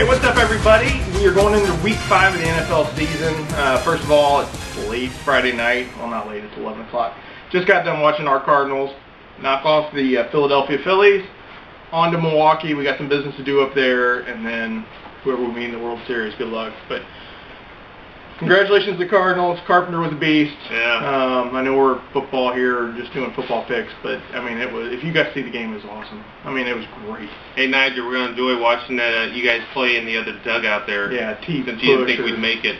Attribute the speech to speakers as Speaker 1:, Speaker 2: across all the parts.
Speaker 1: what's up everybody? We are going into week 5 of the NFL season. First of all, it's late Friday night. Well, not late, it's 11 o'clock. Just got done watching our Cardinals knock off the Philadelphia Phillies. On to Milwaukee. We got some business to do up there, and then whoever we meet in the World Series, good luck. But congratulations to the Cardinals. Carpenter was a beast.
Speaker 2: Yeah.
Speaker 1: I know we're football here, just doing football picks, but I mean, it was. If you guys see the game, it was awesome. I mean, it was great.
Speaker 2: Hey Nigel, we're gonna enjoy watching that. You guys play in the other dugout there.
Speaker 1: Yeah, T.
Speaker 2: Since you didn't think we'd make it.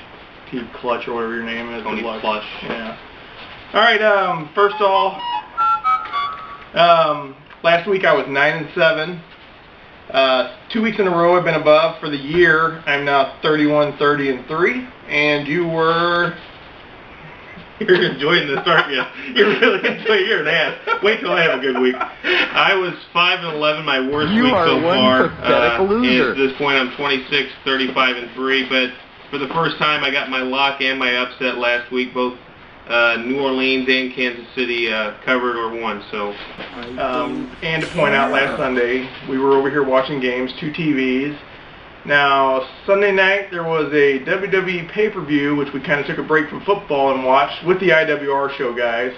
Speaker 1: T. Clutch or whatever your name is.
Speaker 2: Tony Plush.
Speaker 1: Yeah. All right. First off, last week I was 9-7. 2 weeks in a row I've been above. For the year, I'm now 31-30-3. And you were...
Speaker 2: You're enjoying this, aren't you? You're really enjoying your ass. Wait till I have a good week. I was 5-11, my worst week so far.
Speaker 3: Loser.
Speaker 2: At this point, I'm 26-35-3. But for the first time, I got my lock and my upset last week. Both New Orleans and Kansas City covered or won. So,
Speaker 1: and to point out, last Sunday we were over here watching games, 2 TVs. Now, Sunday night there was a WWE pay-per-view, which we kind of took a break from football and watched with the IWR show, guys.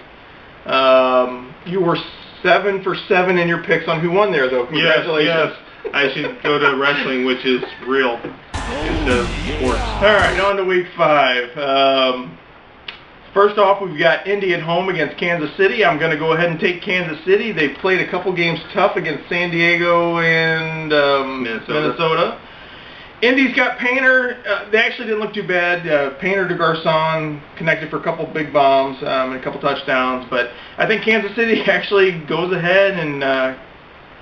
Speaker 1: You were 7 for 7 in your picks on who won there, though. Congratulations.
Speaker 2: Yes. I should go to wrestling, which is real, instead of sports.
Speaker 1: All right, on to week 5. First off, we've got Indy at home against Kansas City. I'm going to go ahead and take Kansas City. They played a couple games tough against San Diego and Minnesota. Indy's got Painter. They actually didn't look too bad. Painter to Garcon connected for a couple big bombs and a couple touchdowns. But I think Kansas City actually goes ahead and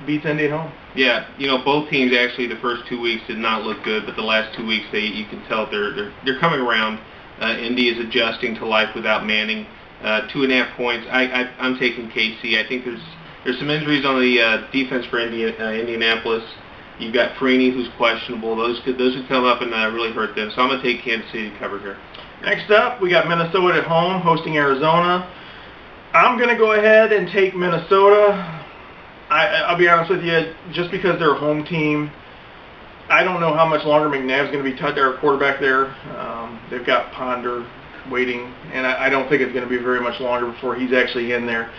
Speaker 1: beats Indy at home.
Speaker 2: Yeah, you know, both teams actually the first 2 weeks did not look good, but the last 2 weeks you can tell they're coming around. Indy is adjusting to life without Manning. 2.5 points. I'm taking KC. I think there's some injuries on the defense for Indianapolis. You've got Freeney, who's questionable. Those could come up and really hurt them. So I'm going to take Kansas City to cover here.
Speaker 1: Next up, we got Minnesota at home hosting Arizona. I'm going to go ahead and take Minnesota. I'll be honest with you, just because they're a home team, I don't know how much longer McNabb's going to be their quarterback there. They've got Ponder waiting, and I don't think it's going to be very much longer before he's actually in there.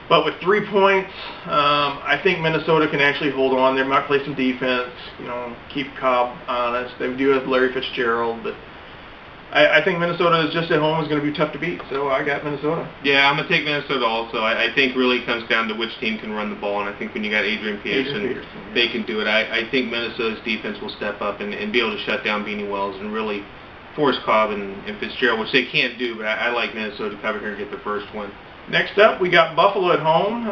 Speaker 1: But with 3 points, I think Minnesota can actually hold on. They might play some defense, you know, keep Cobb honest. They do have Larry Fitzgerald, but I think Minnesota is just at home is going to be tough to beat. So I got Minnesota.
Speaker 2: Yeah, I'm going to take Minnesota also. I think really it comes down to which team can run the ball, and I think when you got Adrian Peterson, they can do it. I think Minnesota's defense will step up and be able to shut down Beanie Wells and really force Cobb and Fitzgerald, which they can't do, but I like Minnesota to cover here and get the first one.
Speaker 1: Next up, we got Buffalo at home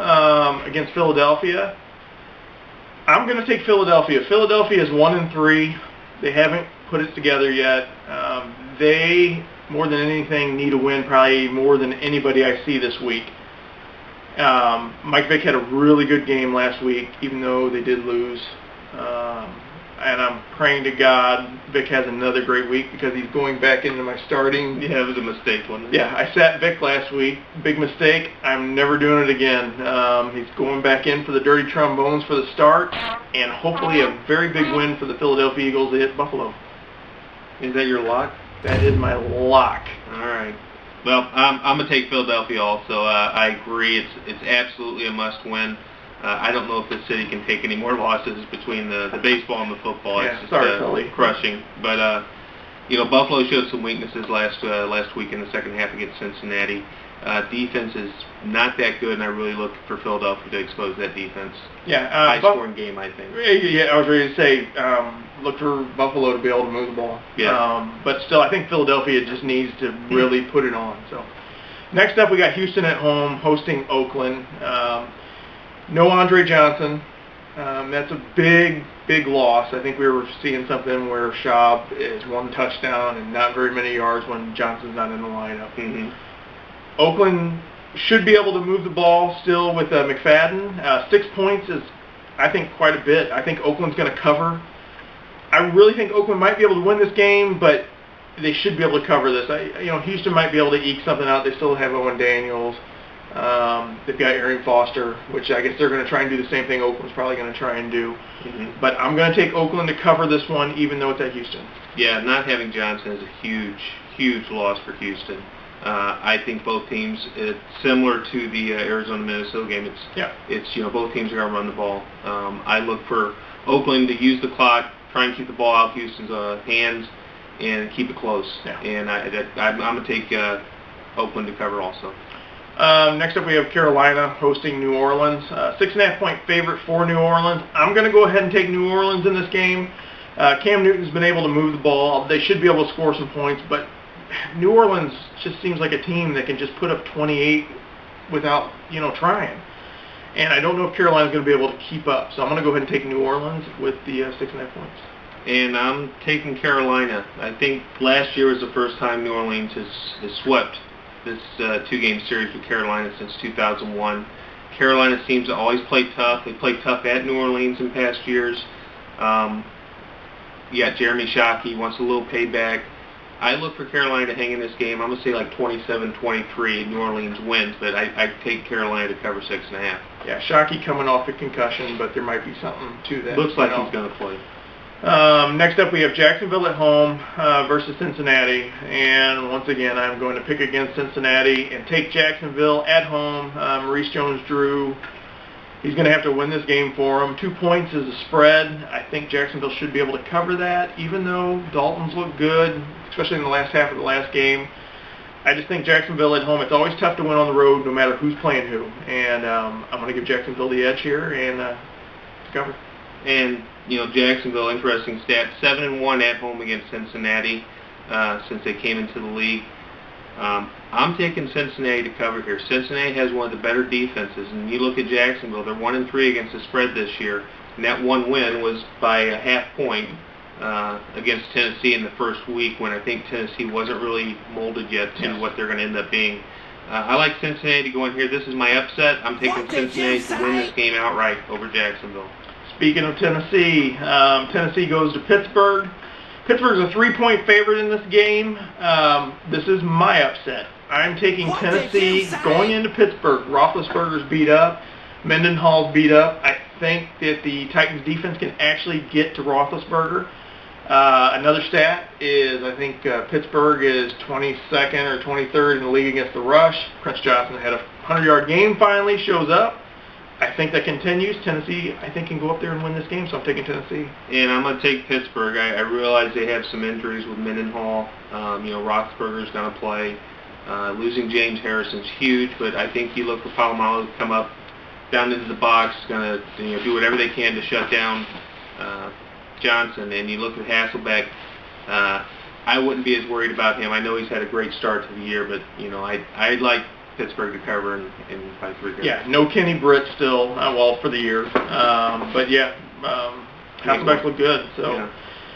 Speaker 1: against Philadelphia. I'm going to take Philadelphia. Philadelphia is 1-3. They haven't put it together yet. They, more than anything, need a win probably more than anybody I see this week. Mike Vick had a really good game last week, even though they did lose. And I'm praying to God Vic has another great week because he's going back into my starting.
Speaker 2: Yeah, it was a mistake, wasn't it?
Speaker 1: Yeah, I sat Vic last week. Big mistake. I'm never doing it again. He's going back in for the dirty trombones for the start, and hopefully a very big win for the Philadelphia Eagles at Buffalo.
Speaker 2: Is that your lock?
Speaker 1: That is my lock.
Speaker 2: All right. Well, I'm going to take Philadelphia also. I agree. It's absolutely a must-win. I don't know if the city can take any more losses between the baseball and the football.
Speaker 1: Yeah,
Speaker 2: it's
Speaker 1: sorry,
Speaker 2: crushing. But you know, Buffalo showed some weaknesses last week in the second half against Cincinnati. Defense is not that good, and I really look for Philadelphia to expose that defense.
Speaker 1: Yeah,
Speaker 2: high-scoring game, I think.
Speaker 1: Yeah, I was ready to say look for Buffalo to be able to move the ball.
Speaker 2: Yeah.
Speaker 1: But still, I think Philadelphia just needs to really put it on. So, next up, we got Houston at home hosting Oakland. No Andre Johnson. That's a big loss. I think we were seeing something where Schaub is 1 touchdown and not very many yards when Johnson's not in the lineup.
Speaker 2: Mm-hmm.
Speaker 1: Oakland should be able to move the ball still with McFadden. 6 points is, I think, quite a bit. I think Oakland's going to cover. I really think Oakland might be able to win this game, but they should be able to cover this. Houston might be able to eke something out. They still have Owen Daniels. They've got Arian Foster, which I guess they're going to try and do the same thing Oakland's probably going to try and do. But I'm going to take Oakland to cover this one, even though it's at Houston.
Speaker 2: Yeah, not having Johnson is a huge loss for Houston. I think both teams, it's similar to the Arizona-Minnesota game. It's both teams are going to run the ball. I look for Oakland to use the clock, try and keep the ball out of Houston's hands, and keep it close.
Speaker 1: Yeah.
Speaker 2: And I'm going to take Oakland to cover also.
Speaker 1: Next up we have Carolina hosting New Orleans. 6.5-point favorite for New Orleans. I'm going to go ahead and take New Orleans in this game. Cam Newton's been able to move the ball. They should be able to score some points, but New Orleans just seems like a team that can just put up 28 without, trying. And I don't know if Carolina's going to be able to keep up. So I'm going to go ahead and take New Orleans with the 6.5 points.
Speaker 2: And I'm taking Carolina. I think last year was the first time New Orleans has swept this two-game series with Carolina since 2001. Carolina seems to always play tough. They play tough at New Orleans in past years. You got Jeremy Shockey, wants a little payback. I look for Carolina to hang in this game. I'm going to say like 27-23. New Orleans wins, but I take Carolina to cover 6.5.
Speaker 1: Yeah, Shockey coming off a concussion, but there might be something to that.
Speaker 2: Looks like he's going to play.
Speaker 1: Next up, we have Jacksonville at home versus Cincinnati. And once again, I'm going to pick against Cincinnati and take Jacksonville at home. Maurice Jones-Drew, he's going to have to win this game for him. 2 points is a spread. I think Jacksonville should be able to cover that, even though Dalton's looked good, especially in the last half of the last game. I just think Jacksonville at home, it's always tough to win on the road no matter who's playing who. And I'm going to give Jacksonville the edge here and cover.
Speaker 2: And, Jacksonville, interesting stat, 7-1 at home against Cincinnati since they came into the league. I'm taking Cincinnati to cover here. Cincinnati has one of the better defenses, and you look at Jacksonville, they're 1-3 against the spread this year, and that one win was by a half point against Tennessee in the first week when I think Tennessee wasn't really molded yet to what they're going to end up being. I like Cincinnati going here. This is my upset. I'm taking Cincinnati to win this game outright over Jacksonville.
Speaker 1: Speaking of Tennessee, Tennessee goes to Pittsburgh. Pittsburgh's a 3-point favorite in this game. This is my upset. I'm taking Tennessee going into Pittsburgh. Roethlisberger's beat up. Mendenhall's beat up. I think that the Titans defense can actually get to Roethlisberger. Another stat is I think Pittsburgh is 22nd or 23rd in the league against the rush. Prince Johnson had a 100-yard game finally, shows up. I think that continues. Tennessee, I think, can go up there and win this game, so I'm taking Tennessee.
Speaker 2: And I'm going to take Pittsburgh. I realize they have some injuries with Mendenhall. Roethlisberger's going to play. Losing James Harrison's huge, but I think you look for Polamalu to come up down into the box, going to do whatever they can to shut down Johnson. And you look at Hasselbeck. I wouldn't be as worried about him. I know he's had a great start to the year, but I'd like Pittsburgh to cover and by 3 goals.
Speaker 1: Yeah, no Kenny Britt still, for the year. But yeah, Hasselbeck looked good. So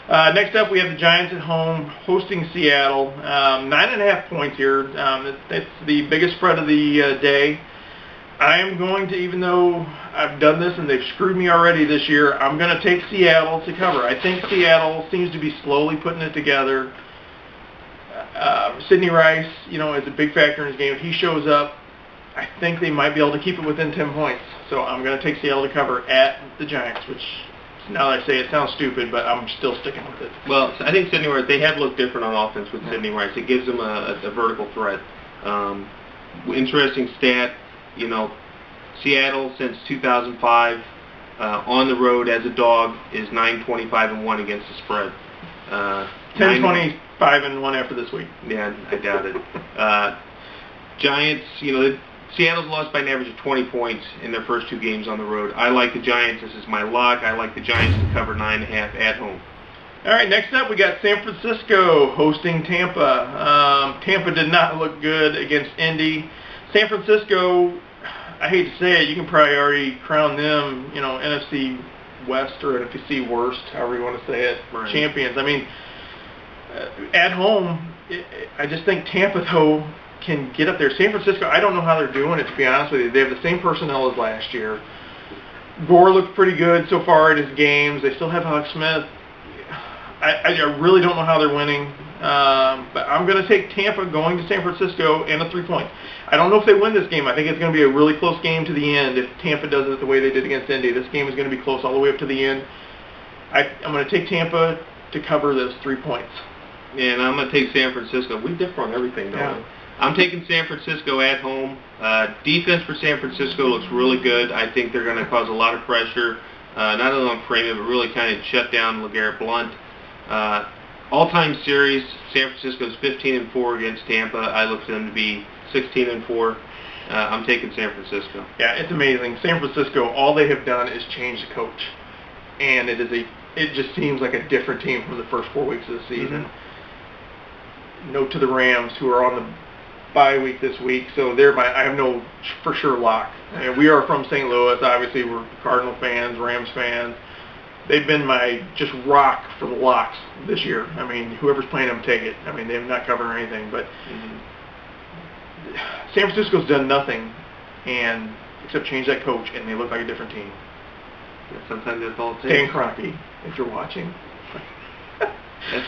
Speaker 1: next up, we have the Giants at home hosting Seattle. 9.5 points here. It's the biggest spread of the day. I am going to, even though I've done this and they've screwed me already this year, I'm going to take Seattle to cover. I think Seattle seems to be slowly putting it together. Sidney Rice, is a big factor in his game. If he shows up, I think they might be able to keep it within 10 points. So I'm going to take Seattle to cover at the Giants, which now that I say it sounds stupid, but I'm still sticking with it.
Speaker 2: Well, I think Sidney Rice, they have looked different on offense with Sidney Rice. It gives them a vertical threat. Interesting stat, Seattle since 2005 on the road as a dog is 9-25-1 against the spread.
Speaker 1: 10-25-1 after this week.
Speaker 2: Yeah, I doubt it. Giants, Seattle's lost by an average of 20 points in their first 2 games on the road. I like the Giants. This is my lock. I like the Giants to cover 9.5 at home.
Speaker 1: All right, next up we got San Francisco hosting Tampa. Tampa did not look good against Indy. San Francisco, I hate to say it, you can probably already crown them, NFC West or NFC Worst, however you want to say it,
Speaker 2: right,
Speaker 1: champions. I mean, at home, I just think Tampa, though, can get up there. San Francisco, I don't know how they're doing it, to be honest with you. They have the same personnel as last year. Gore looked pretty good so far in his games. They still have Huck Smith. I really don't know how they're winning. But I'm going to take Tampa going to San Francisco and a 3 point. I don't know if they win this game. I think it's going to be a really close game to the end if Tampa does it the way they did against Indy. This game is going to be close all the way up to the end. I'm going to take Tampa to cover those 3 points.
Speaker 2: Yeah, and I'm going to take San Francisco. We differ on everything, don't we? I'm taking San Francisco at home. Defense for San Francisco looks really good. I think they're going to cause a lot of pressure, not only on Freeman, but really kind of shut down LeGarrette Blount. All-time series, San Francisco's 15-4 against Tampa. I look for them to be 16-4. I'm taking San Francisco. Yeah,
Speaker 1: it's amazing. San Francisco, all they have done is change the coach, and it just seems like a different team from the first 4 weeks of the season. Mm-hmm. Note to the Rams, who are on the bye week this week, so I have no for sure lock. And we are from St. Louis. Obviously, we're Cardinal fans, Rams fans. They've been my just rock for the locks this year. I mean, whoever's playing them, take it. I mean, they're not covering anything, but San Francisco's done nothing except change that coach, and they look like a different team.
Speaker 2: Yeah, sometimes that's all it takes.
Speaker 1: Dan Kroenke, if you're watching.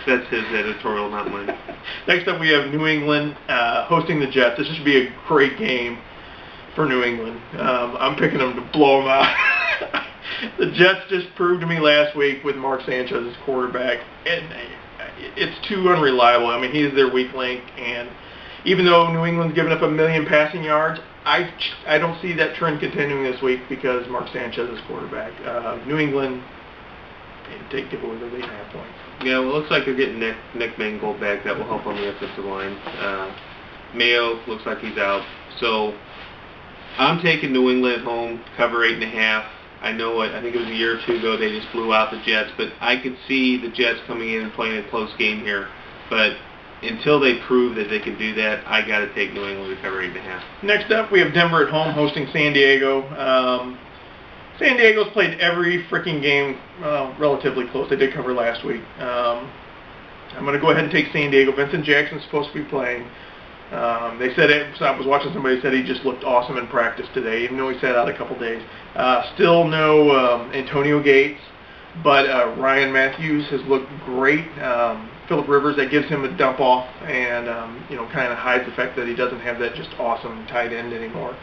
Speaker 2: That's his editorial, not mine.
Speaker 1: Next up, we have New England hosting the Jets. This should be a great game for New England. I'm picking them to blow them out. The Jets just proved to me last week with Mark Sanchez as quarterback, and it's too unreliable. I mean, he's their weak link, and even though New England's given up 1 million passing yards, I don't see that trend continuing this week because Mark Sanchez is quarterback. New England, give away the 8.5 points.
Speaker 2: Yeah, well, it looks like they're getting Nick Mangold back. That will help on the offensive line. Mayo looks like he's out. So I'm taking New England at home, cover 8.5. I know I think it was a year or two ago they just blew out the Jets, but I could see the Jets coming in and playing a close game here. But until they prove that they can do that, I got to take New England to cover 8.5.
Speaker 1: Next up, we have Denver at home hosting San Diego. San Diego's played every freaking game relatively close. They did cover last week. I'm going to go ahead and take San Diego. Vincent Jackson's supposed to be playing. They said I was watching somebody said he just looked awesome in practice today, even though he sat out a couple days. Still no Antonio Gates, but Ryan Matthews has looked great. Phillip Rivers, that gives him a dump off and kind of hides the fact that he doesn't have that just awesome tight end anymore.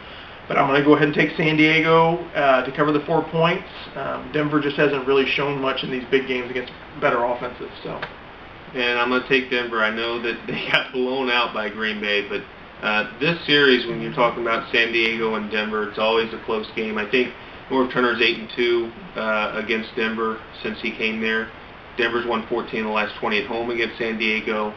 Speaker 1: But I'm going to go ahead and take San Diego to cover the 4 points. Denver just hasn't really shown much in these big games against better offenses. So.
Speaker 2: And I'm going to take Denver. I know that they got blown out by Green Bay, but this series, when you're talking about San Diego and Denver, it's always a close game. I think Norv Turner's 8-2 against Denver since he came there. Denver's won 14 of the last 20 at home against San Diego.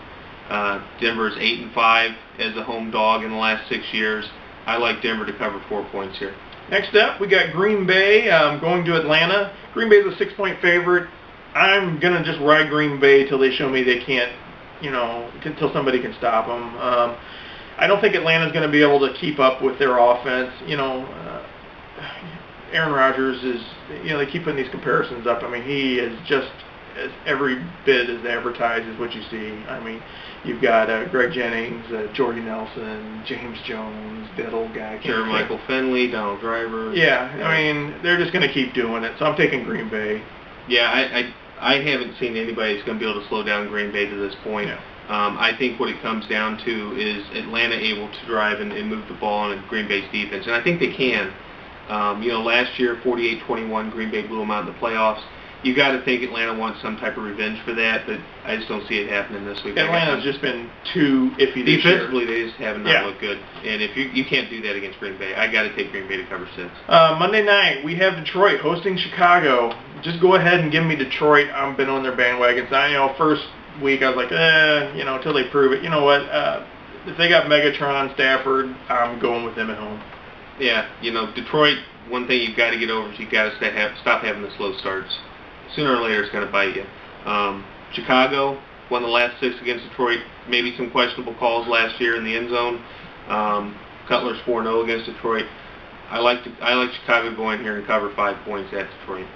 Speaker 2: Denver's 8-5 as a home dog in the last 6 years. I like Denver to cover 4 points here.
Speaker 1: Next up, we got Green Bay going to Atlanta. Green Bay's a 6-point favorite. I'm going to just ride Green Bay till they show me they can't, until somebody can stop them. I don't think Atlanta's going to be able to keep up with their offense. Aaron Rodgers is, they keep putting these comparisons up. I mean, he is just every bit as advertised as what you see. I mean, you've got Greg Jennings, Jordy Nelson, James Jones, that old guy.
Speaker 2: Michael Finley, Donald Driver.
Speaker 1: Yeah, I mean, they're just going to keep doing it. So I'm taking Green Bay.
Speaker 2: Yeah, I haven't seen anybody that's going to be able to slow down Green Bay to this point.
Speaker 1: Yeah.
Speaker 2: I think what it comes down to is Atlanta able to drive and move the ball on Green Bay's defense, and I think they can. Last year, 48-21, Green Bay blew them out in the playoffs. You got to think Atlanta wants some type of revenge for that, but I just don't see it happening this week.
Speaker 1: Atlanta's just been too iffy this year.
Speaker 2: Defensively, they just have not looked good, and if you can't do that against Green Bay, I got to take Green Bay to cover 6.
Speaker 1: Monday night, we have Detroit hosting Chicago. Just go ahead and give me Detroit. I've been on their bandwagon. So, first week I was like, until they prove it. You know what? If they got Megatron, Stafford, I'm going with them at home.
Speaker 2: Yeah, Detroit, one thing you've got to get over is you've got to stop having the slow starts. Sooner or later, it's going to bite you. Chicago won the last 6 against Detroit. Maybe some questionable calls last year in the end zone. Cutler's 4-0 against Detroit. I like Chicago going here and cover 5 points at Detroit.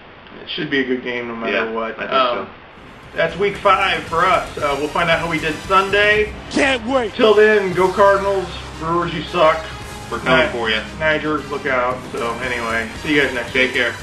Speaker 1: It should be a good game no matter what.
Speaker 2: I think so.
Speaker 1: That's week 5 for us. We'll find out how we did Sunday.
Speaker 3: Can't wait.
Speaker 1: Till then, go Cardinals. Brewers, you suck.
Speaker 2: We're coming for you.
Speaker 1: Nigers, look out. So anyway, see you guys next week.
Speaker 2: Take care.